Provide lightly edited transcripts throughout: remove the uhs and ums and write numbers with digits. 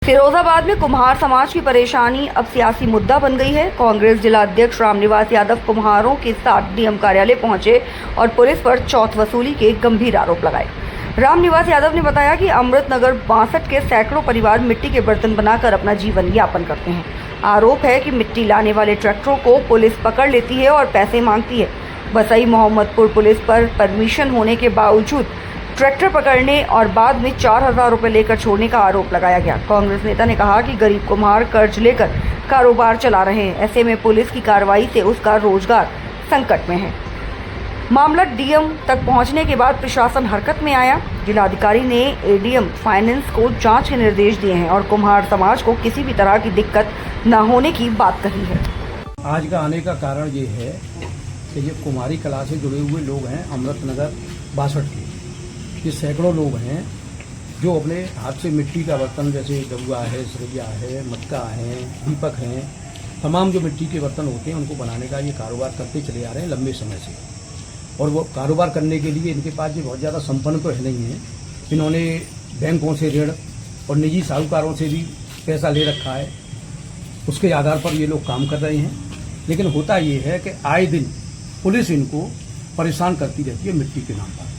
फिरोजाबाद में कुम्हार समाज की परेशानी अब सियासी मुद्दा बन गई है। कांग्रेस जिला अध्यक्ष रामनिवास यादव कुम्हारों के साथ डीएम कार्यालय पहुंचे और पुलिस पर चौथ वसूली के गंभीर आरोप लगाए। रामनिवास यादव ने बताया कि अमृतनगर 62 के सैकड़ों परिवार मिट्टी के बर्तन बनाकर अपना जीवन यापन करते हैं। आरोप है कि मिट्टी लाने वाले ट्रैक्टरों को पुलिस पकड़ लेती है और पैसे मांगती है। बसई मोहम्मदपुर पुलिस पर परमिशन होने के बावजूद ट्रैक्टर पकड़ने और बाद में 4,000 रुपये लेकर छोड़ने का आरोप लगाया गया। कांग्रेस नेता ने कहा कि गरीब कुम्हार कर्ज लेकर कारोबार चला रहे हैं, ऐसे में पुलिस की कार्रवाई से उसका रोजगार संकट में है। मामला डीएम तक पहुंचने के बाद प्रशासन हरकत में आया। जिलाधिकारी ने एडीएम फाइनेंस को जांच के निर्देश दिए हैं और कुम्हार समाज को किसी भी तरह की दिक्कत न होने की बात कही है। आज का आने का कारण ये है कि ये कुम्हारी कला से जुड़े हुए लोग हैं। अमृतनगर 62 के ये सैकड़ों लोग हैं जो अपने हाथ से मिट्टी का बर्तन, जैसे डबुआ है, सरैया है, मटका है, दीपक हैं, तमाम जो मिट्टी के बर्तन होते हैं उनको बनाने का ये कारोबार करते चले आ रहे हैं लंबे समय से। और वो कारोबार करने के लिए इनके पास ये बहुत ज़्यादा संपन्न तो है नहीं है। इन्होंने बैंकों से ऋण और निजी साहूकारों से भी पैसा ले रखा है, उसके आधार पर ये लोग काम कर रहे हैं। लेकिन होता ये है कि आए दिन पुलिस इनको परेशान करती रहती है मिट्टी के नाम पर,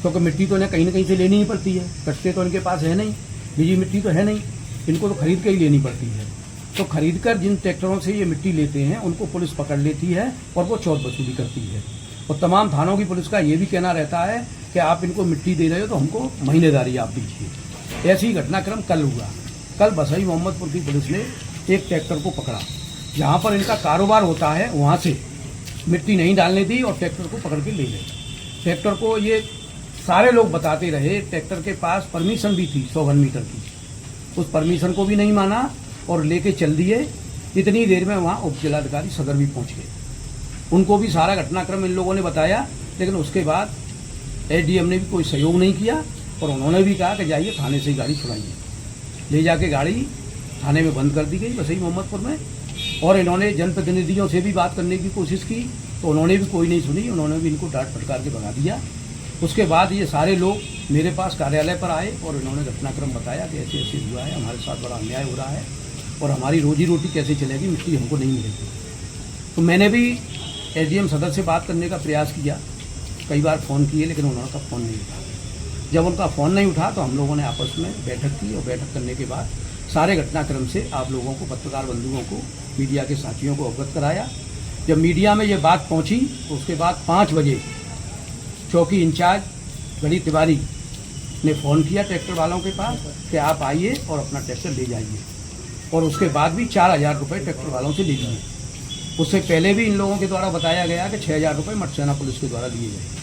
क्योंकि मिट्टी तो इन्हें कहीं ना कहीं से लेनी ही पड़ती है। कट्टे तो इनके पास है नहीं, निजी मिट्टी तो है नहीं, इनको तो खरीद के ही लेनी पड़ती है। तो खरीद कर जिन ट्रैक्टरों से ये मिट्टी लेते हैं उनको पुलिस पकड़ लेती है और वो चौथ वसूली करती है। और तमाम थानों की पुलिस का ये भी कहना रहता है कि आप इनको मिट्टी दे रहे हो तो हमको महीनेदारी आप दीजिए। ऐसी घटनाक्रम कल हुआ। कल बसई मोहम्मदपुर की पुलिस ने एक ट्रैक्टर को पकड़ा, जहाँ पर इनका कारोबार होता है वहाँ से मिट्टी नहीं डालने दी और ट्रैक्टर को पकड़ के ले गए। ट्रैक्टर को ये सारे लोग बताते रहे, ट्रैक्टर के पास परमिशन भी थी 100 घन मीटर की, उस परमिशन को भी नहीं माना और लेके चल दिए। इतनी देर में वहाँ उप जिलाधिकारी सदर भी पहुँच गए, उनको भी सारा घटनाक्रम इन लोगों ने बताया। लेकिन उसके बाद एडीएम ने भी कोई सहयोग नहीं किया और उन्होंने भी कहा कि जाइए थाने से गाड़ी छुड़ाइए। ले जाके गाड़ी थाने में बंद कर दी गई बसई मोहम्मदपुर में। और इन्होंने जनप्रतिनिधियों से भी बात करने की कोशिश की तो उन्होंने भी कोई नहीं सुनी, उन्होंने भी इनको डांट फटकार के भगा दिया। उसके बाद ये सारे लोग मेरे पास कार्यालय पर आए और इन्होंने घटनाक्रम बताया कि ऐसे ऐसे हुआ है, हमारे साथ बड़ा अन्याय हो रहा है और हमारी रोजी रोटी कैसे चलेगी, मिट्टी हमको नहीं मिलेगी। तो मैंने भी एडीएम सदर से बात करने का प्रयास किया, कई बार फ़ोन किए, लेकिन उन्होंने फ़ोन नहीं उठा। जब उनका फ़ोन नहीं उठा तो हम लोगों ने आपस में बैठक की और बैठक करने के बाद सारे घटनाक्रम से आप लोगों को, पत्रकार बंधुओं को, मीडिया के साथियों को अवगत कराया। जब मीडिया में ये बात पहुंची तो उसके बाद 5 बजे चौकी इंचार्ज गढ़ी तिवारी ने फ़ोन किया ट्रैक्टर वालों के पास कि आप आइए और अपना ट्रैक्टर ले जाइए। और उसके बाद भी 4,000 रुपये ट्रैक्टर वालों से ले लिए। उससे पहले भी इन लोगों के द्वारा बताया गया कि 6,000 रुपये मटसेना पुलिस के द्वारा दिए गए।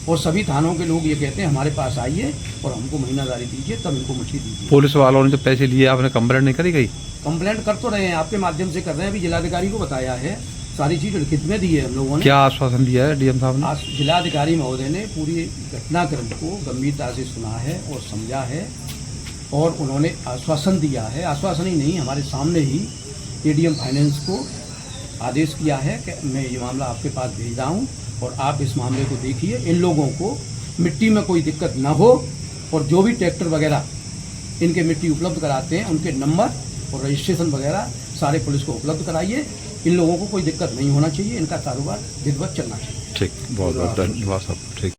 और सभी थानों के लोग ये कहते हैं हमारे पास आइए और हमको महीनादारी दीजिए, तब इनको मिट्टी दीजिए। पुलिस वालों ने जो पैसे लिए आपने कंप्लेंट नहीं करी गई? कंप्लेंट कर तो रहे हैं, आपके माध्यम से कर रहे हैं। अभी जिलाधिकारी को बताया है, सारी चीज लिखित में दी है हम लोगों ने। क्या आश्वासन दिया है डीएम साहब ने? जिलाधिकारी महोदय ने पूरी घटनाक्रम को गंभीरता से सुना है और समझा है और उन्होंने आश्वासन दिया है। आश्वासन ही नहीं, हमारे सामने ही एडीएम फाइनेंस को आदेश किया है कि मैं ये मामला आपके पास भेज रहा हूँ और आप इस मामले को देखिए। इन लोगों को मिट्टी में कोई दिक्कत ना हो और जो भी ट्रैक्टर वगैरह इनके मिट्टी उपलब्ध कराते हैं उनके नंबर और रजिस्ट्रेशन वगैरह सारे पुलिस को उपलब्ध कराइए। इन लोगों को कोई दिक्कत नहीं होना चाहिए, इनका कारोबार विधिवत चलना चाहिए। ठीक, बहुत बहुत धन्यवाद साहब। ठीक।